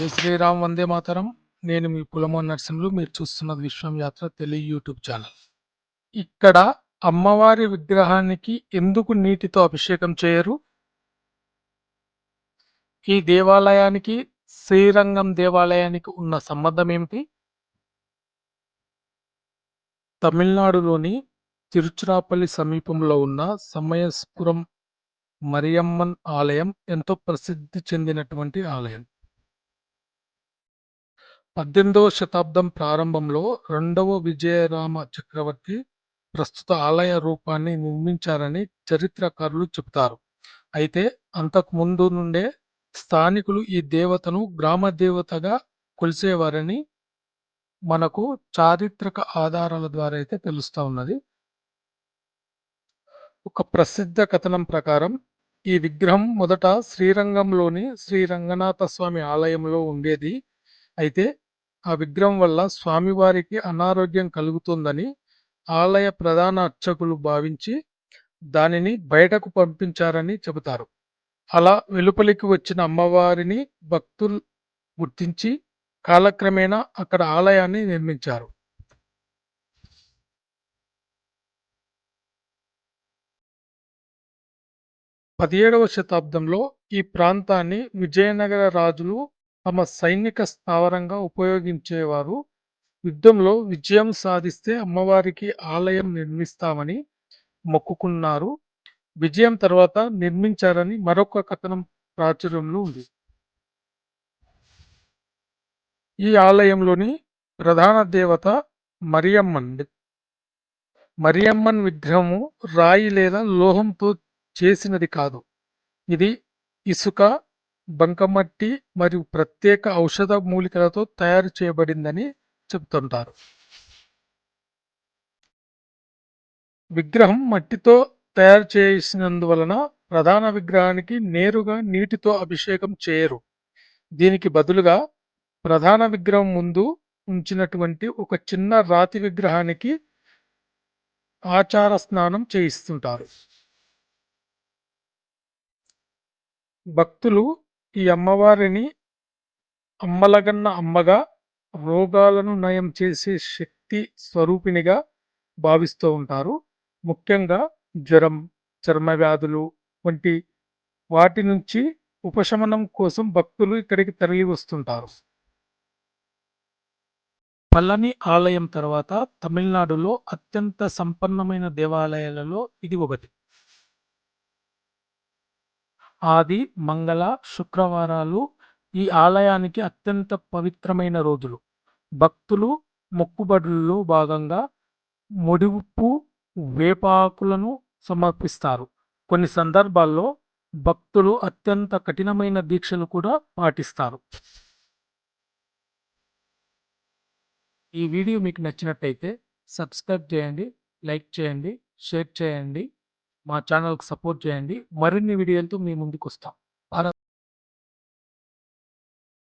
జై శ్రీరామ్ వందే మాతరం. నేను మీ పులమో నరసింహులు. మీరు చూస్తున్నది విశ్వం యాత్ర తెలుగు యూట్యూబ్ ఛానల్. ఇక్కడ అమ్మవారి విగ్రహానికి ఎందుకు నీటితో అభిషేకం చేయరు? ఈ దేవాలయానికి శ్రీరంగం దేవాలయానికి ఉన్న సంబంధం ఏమిటి? తమిళనాడులోని తిరుచిరాపల్లి సమీపంలో ఉన్న సమయస్పురం మరియమ్మన్ ఆలయం ఎంతో ప్రసిద్ధి చెందినటువంటి ఆలయం. 18వ శతాబ్దం ప్రారంభంలో రెండవ విజయరామ చక్రవర్తి ప్రస్తుత ఆలయ రూపాన్ని నిర్మించారని చరిత్రకారులు చెబుతారు. అయితే అంతకు ముందు నుండే స్థానికులు ఈ దేవతను గ్రామ దేవతగా కొలిసేవారని మనకు చారిత్రక ఆధారాల ద్వారా అయితే తెలుస్తూ ఉన్నది. ఒక ప్రసిద్ధ కథనం ప్రకారం ఈ విగ్రహం మొదట శ్రీరంగంలోని శ్రీ రంగనాథ స్వామి ఆలయంలో ఉండేది. అయితే ఆ విగ్రహం వల్ల స్వామివారికి అనారోగ్యం కలుగుతుందని ఆలయ ప్రధాన అర్చకులు భావించి దానిని బయటకు పంపించారని చెబుతారు. అలా వెలుపలికి వచ్చిన అమ్మవారిని భక్తులు గుర్తించి కాలక్రమేణా అక్కడ ఆలయాన్ని నిర్మించారు. పదిహేడవ శతాబ్దంలో ఈ ప్రాంతాన్ని విజయనగర రాజులు తమ సైనిక స్థావరంగా ఉపయోగించేవారు. యుద్ధంలో విజయం సాధిస్తే అమ్మవారికి ఆలయం నిర్మిస్తామని మొక్కుకున్నారు. విజయం తర్వాత నిర్మించారని మరొక కథనం ప్రాచుర్యంలో ఉంది. ఈ ఆలయంలోని ప్రధాన దేవత మరియమ్మన్. మరియమ్మన్ విగ్రహము రాయి లేదా లోహంతో చేసినది కాదు. ఇది ఇసుక, బంకమట్టి మరియు ప్రత్యేక ఔషధ మూలికలతో తయారు చేయబడిందని చెబుతుంటారు. విగ్రహం మట్టితో తయారు చేసినందువలన ప్రధాన విగ్రహానికి నేరుగా నీటితో అభిషేకం చేయరు. దీనికి బదులుగా ప్రధాన విగ్రహం ముందు ఉంచినటువంటి ఒక చిన్న రాతి విగ్రహానికి ఆచార స్నానం చేయిస్తుంటారు. భక్తులు ఈ అమ్మవారిని అమ్మలగన్న అమ్మగా, రోగాలను నయం చేసే శక్తి స్వరూపిణిగా భావిస్తూ ఉంటారు. ముఖ్యంగా జ్వరం, చర్మ వ్యాధులు వంటి వాటి నుంచి ఉపశమనం కోసం భక్తులు ఇక్కడికి తరలి వస్తుంటారు. పళని ఆలయం తర్వాత తమిళనాడులో అత్యంత సంపన్నమైన దేవాలయాలలో ఇది ఒకటి. ఆది, మంగళ, శుక్రవారాలు ఈ ఆలయానికి అత్యంత పవిత్రమైన రోజులు. భక్తులు మొక్కుబడుల్లో భాగంగా ముడిపు వేపాకులను సమర్పిస్తారు. కొన్ని సందర్భాల్లో భక్తులు అత్యంత కఠినమైన దీక్షలు కూడా పాటిస్తారు. ఈ వీడియో మీకు నచ్చినట్టయితే సబ్స్క్రైబ్ చేయండి, లైక్ చేయండి, షేర్ చేయండి, మా ఛానల్కి సపోర్ట్ చేయండి. మరిన్ని వీడియోలతో మీ ముందుకు వస్తాం.